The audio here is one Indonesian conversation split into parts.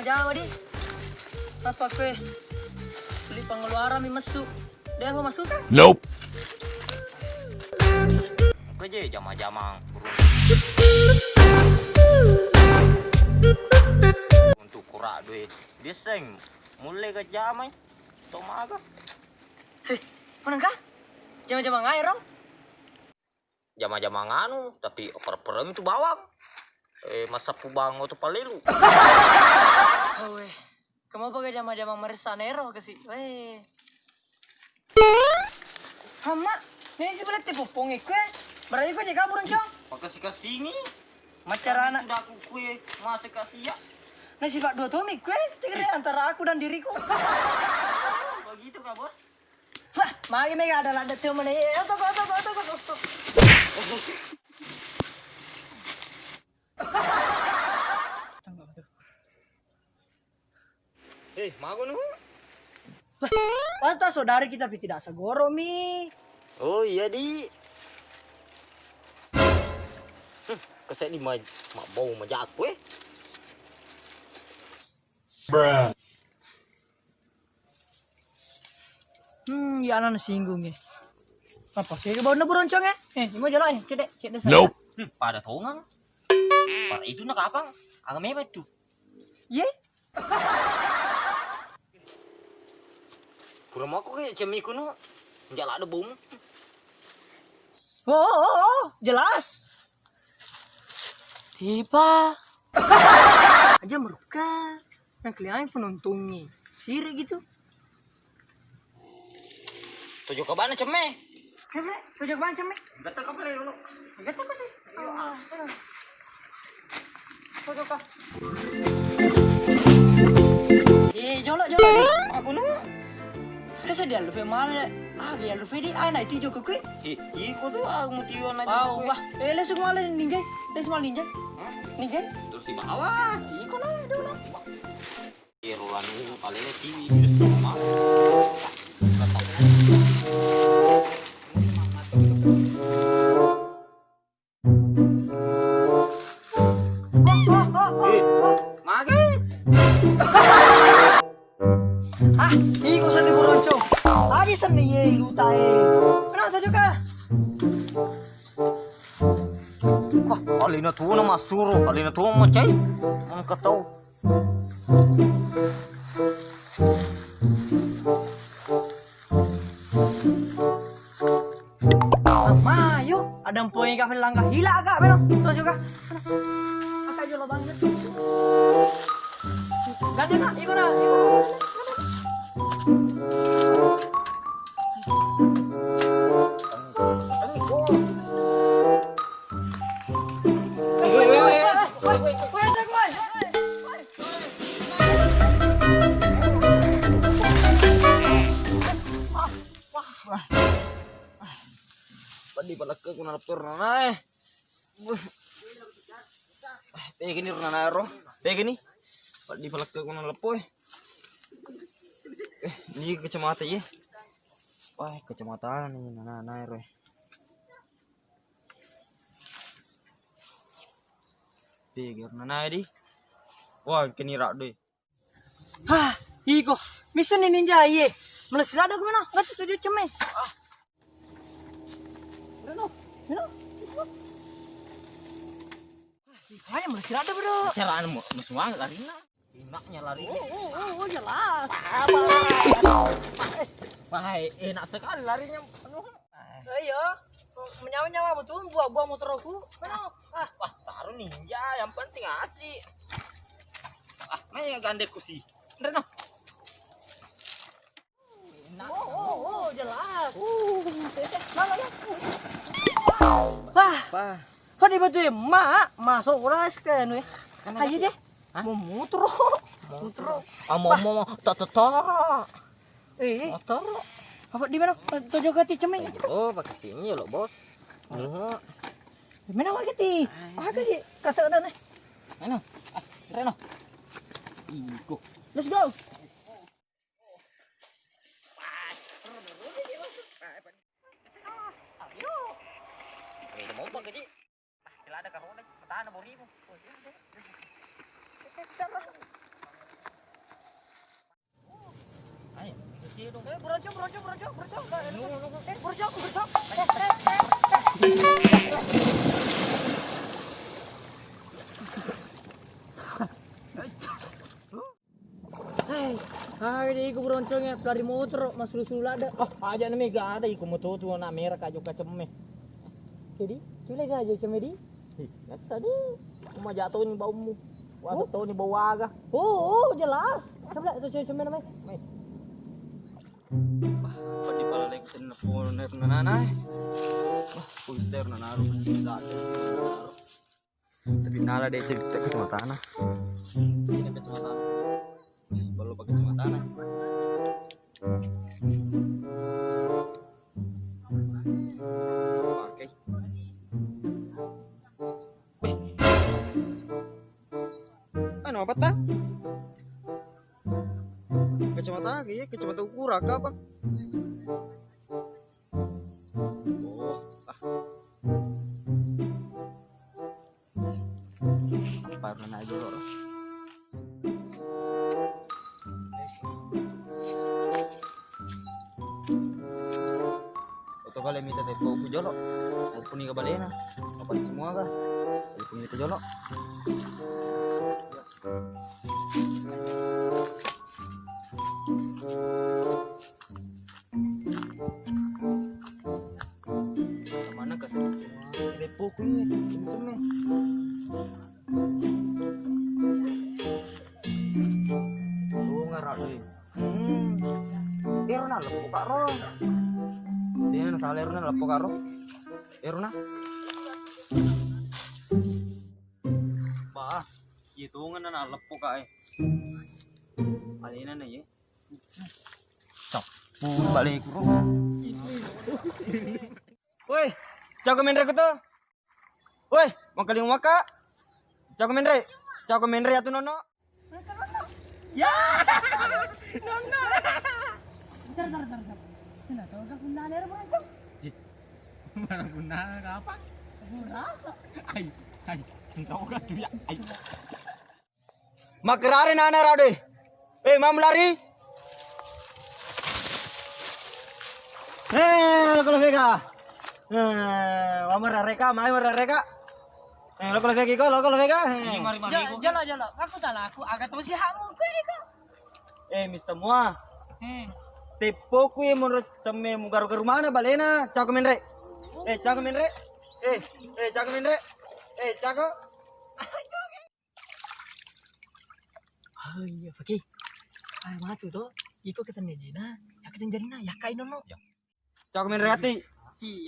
jama-jama di. Apa kue? Beli pengeluaran mi masuk. Dia mau masuk kan? Nope. Oke je jama-jama untuk kurak duit. Biasanya mulai ke jamai. Tomaga. Hei, mana kah? Jama-jama ngai rom? Jama-jama nganu tapi per-perem itu bawang. Masa pubang itu palelu. Awe. Kamu pakai jama-jama mersanero ke sih? Weh. Hama, ini sih berarti pupung ikut. Berarti kau jaga burung cong. Pakai kasih ini. Macarana. Udah aku kue masih kasih ya. Nah sifat dua tuh ikut. Tinggal antara aku dan diriku. Begitu kah bos? Wah, magi mega ada tuh mana? Otok. Mago nu. Pasti saudari kita tidak segoro mi. Oh iya di. Kesek di mak bau majak kue. Bruh. Ya anak singgung ya. Apa sih ke bawah beroncong ya? Ini mau jalan ya, cedek. Nope. Pada tongang. Pada itu nak apa? Agak mewah tuh. Ye? Kurang aku kayak cemiku nu. Jalan ada bom. Oh, jelas. Tiba. Aja meruka. Yang kelihatan penontonnya. Sirik gitu. Tujuh ke mana ceme? Kemana? Tujuh ke mana cemik? Gata ka pala yun. Gak tahu sih. Tujuh ke. Jolok. Aku nu. Kasi dia lupa mana? Dia lupa di. Naik tujuh ke kue. Iko tuh aku mau tiwan aja. Oh, wah. Langsung malah ninja. Ninja. Terus di bawah. Iko na dulu. Irulan ini paling TV terus sama. Iko sa di boroncho. Adi sa niye lutae. Ano to juga? Kali na tuh nama suruh, kali na tuh macai. Angkat tahu. Mayo, ada poin ka langkah hila agak pero. To juga. Akak jolo banget. Ganda na, iko na. Padi palaka ko na laptor na gini runa ro. Gini. Padi palaka ko na lapoy. Ini kecamatan ya. Wah, kecamatan nih nana ro. Gini nana di. Wah, kini rak deh. Hah, iko. Misa ni ninja ye. Melasirada ko mana? Ngat tujuh ceme. Ano? Hanya melasirada bro. Caraan mo musuhan lari na. Enaknya lari. Oh, jelas. Wah, enak sekali larinya. Ayo. Menyawa-nyawa betul buah-buah motorku. Mana? Wah, taruh ninja, yang penting asik. Main gandekku sih. Reno. Oh, jelas. Mana? Wah. Kok di batu ya, masuk uras ke anu ya. Ayo deh. Mau muter. Mau tak. Motor. Apa di mana? Tujuh kati cemeng. Oh, pakai sini ya lo, Bos. Di mana lagi ti? Ada di kasar dan nih. Reno. Iko. Let's go. Mau pakai ji. Sila ada karoda, petana borimu. Beroncok. Hei, hari iku beroncongnya dari motor mas rusul ada. Aja nih gak ada iku moto tuh na merah kajo kacemeh. Jadi, cule gak aja cemedi? Tadi cuma jatuh nih baumu. Wah, tahu nih bau agak. Jelas. Coba itu cemen namanya. Pati pala lagi sen na puner na nanay. Puister na naruh dati. Tapi nala deh cerita kecamatan. Ini kecamatan. Baru pakai kecamatan. Pakai. Ano apa ta? Kecamatan lagi ya, kecamatan Ukuraka apa? Oh, apa na aja loh. Oto kali minta tepo ku jolo. Aku puni ka balena. Apa semua ka? Aku puni ka jolo. Mana ka sa tepo ku ni? Cuma. Tuh ngarak deh. Dia na lepo karo. Dia na saler na lepo karo. Eruna. Bah, hitungan na lepo ka eh. Alina na ye. Cok. Balik ko. Woi, jago menre ko to. Woi, mau kaling waka. Jago menre atu nono. Ya. Nono. Bentar. Cina tahu ka gunaan air beroncong? Mana guna apa? Berapa? Ay, tahu ka tuh ya. Ay. Makrare nana rade. Mam lari. Lo vega. Wamara reka, mai mara reka. Lo vega ko, lo vega. Mari Jalo. Aku tala aku agak tahu si hamu ko ika. Mr. Mua. Tepo ku ye menurut ceme mugaru-garu mana balena? Cako menre. Cako menre. Cako menre. Cako. Iya, pakai. Ay, matu to. Iko kita medina. Ya kita jarina, ya kai nono. Cako menre ati.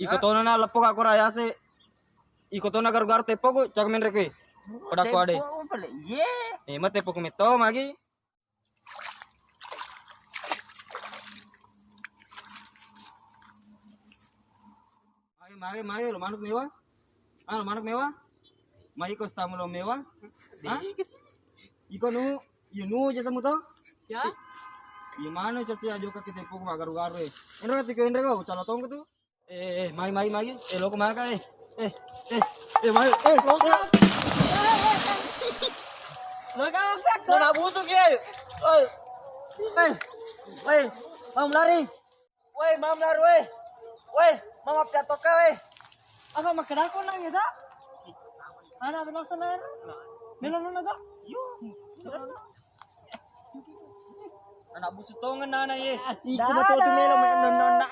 Iko tono na lepo ka koraya se. Iko tono garu-garu tepo ku cako menre ku. Pada ku ade. Ye. Mate tepo ku meto magi. Magi, lo manuk mewah. Lo manuk mewah. Mai ko stamu lo mewah. Iko nu, jasa mu to? Ya. Gimana caci ajo ka kita poko garu-garu eh. Indra ko calo tong tu. Magi. Lo ko maga magi. Lo ka fak. Lo na busuk ye. Mam lari. Mam lari. Mam piatok ka Apa makan aku nang ya tak? Ana benar sanar. Melon na tak? Anak busuk tongan nana ye. Iko betul tu melon na.